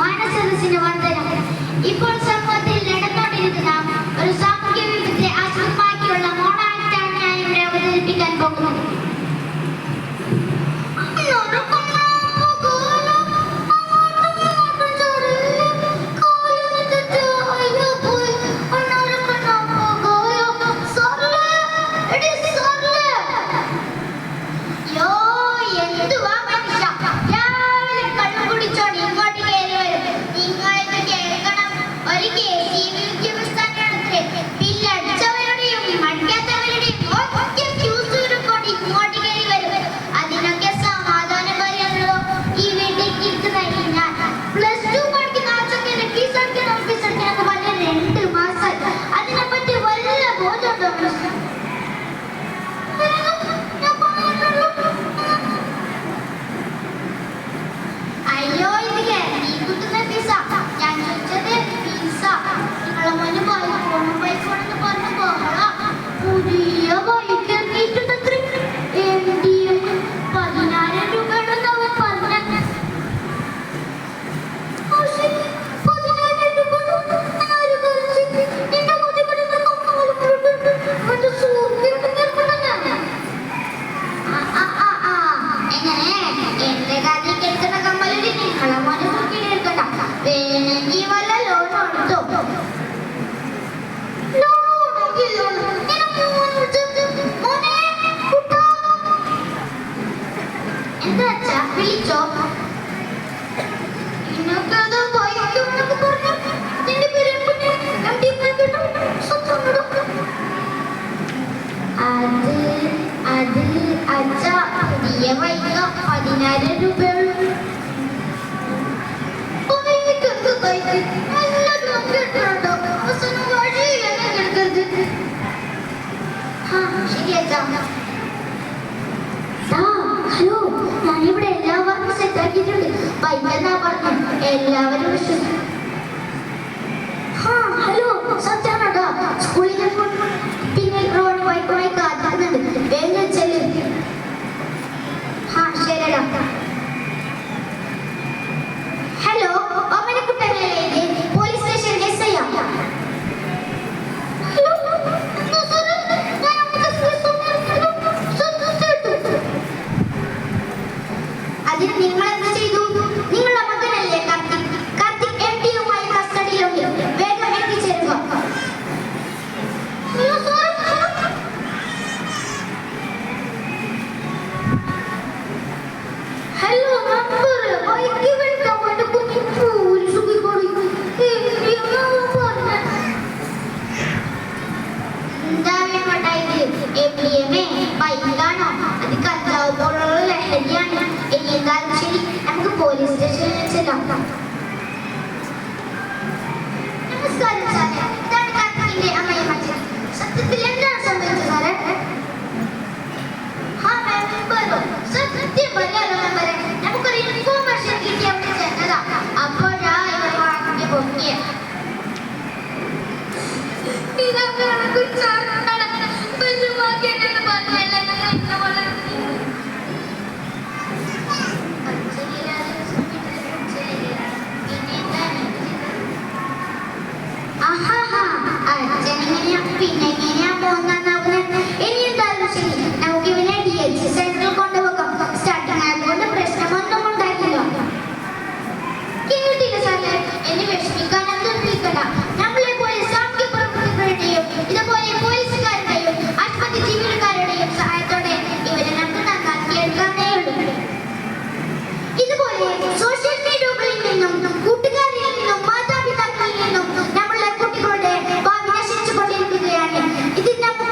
മാനസരസിന് വന്ദനം. ഇപ്പോൾ സമൂഹത്തിൽ നടന്നുകൊണ്ടിരിക്കുന്ന ഒരു സാമൂഹ്യ വിരുദ്ധത്തെ ആസ്പദമാക്കിയുള്ള മോണോ ആക്ടാണ് ഞാൻ ഇവിടെ അവതരിപ്പിക്കാൻ പോകുന്നത്. ഹലോ, ഞാനിവിടെ എല്ലാ വർക്കും സെറ്റാക്കിയിട്ടുണ്ട്. എല്ലാവരും വിശ്വസിക്കും. ഹലോ, സത്യാണോ? സ്കൂളിൽ പിന്നെ റോഡ് ബൈക്കുമായി കാത്തിക്കുന്നുണ്ട്. വേഗം ചെല്ലും. ശരിടാ. ഹലോ, ഓമനക്കുട്ടനല്ലേ? Police station SI. അതിന് നിങ്ങൾ എന്ത് ചെയ്തു? നിങ്ങളുടെ മകനല്ലേ കാർത്തിക് MD-യുമായി കസ്റ്റഡിയിലുണ്ട്. വേഗം എത്തിച്ചേരുക. ഹലോ, ബൈക്കാണോ? അത് കഞ്ചാവ് പോലുള്ള ലഹരിയാണ്. എന്തായാലും ശരി, നമുക്ക് പോലീസ് സ്റ്റേഷനിൽ ചെല്ലാം. നമസ്കാരം സാറേ, ഇതാണ് കാർത്തികിന്റെ അമ്മയും അച്ഛൻ. സത്യത്തിൽ എന്താണ് സംഭവിച്ചത് സാറേ? മെമ്പറോ? സത്യം പറയാലോ മെമ്പറെ, നമുക്കൊരു ഇൻഫോർമേഷൻ കിട്ടി അവിടെ ചെന്നതാ. അപ്പോഴാ ഇവർ വാങ്ങിയ പൊങ്ങിയ പിന്നെ എങ്ങനെയാ പോകുന്നത്? ഇനി എന്തായാലും ശരി, നമുക്ക് ഇവനെ DHC സെന്ററിൽ കൊണ്ടുപോകാം. സ്റ്റാർട്ടിങ് ആയതുകൊണ്ട് പ്രശ്നമൊന്നും ഉണ്ടാക്കില്ല. കേട്ടില്ല സാറേ, എന്നെ വിഷമിക്കാനൊന്നും നിർത്തിക്കണ്ട. നമ്മളെ പോലെ സാമൂഹ്യ പ്രവർത്തകരുടെയും ഇതുപോലെ പോലീസുകാരുടെയും ആശുപത്രി ജീവനക്കാരുടെയും സഹായത്തോടെ ഇവരെ നമുക്ക് നന്നാക്കിയെടുക്കാനേ ഉള്ളൂ. ഇതുപോലെ സോഷ്യൽ മീഡിയകളിൽ നിന്നും കൂട്ടുകാരിൽ നിന്നും മാതാപിതാക്കളിൽ നിന്നും നമ്മളെ കുട്ടികളുടെ ഭാവി നശിച്ചുകൊണ്ടിരിക്കുകയാണ്. ഇത് നമുക്ക്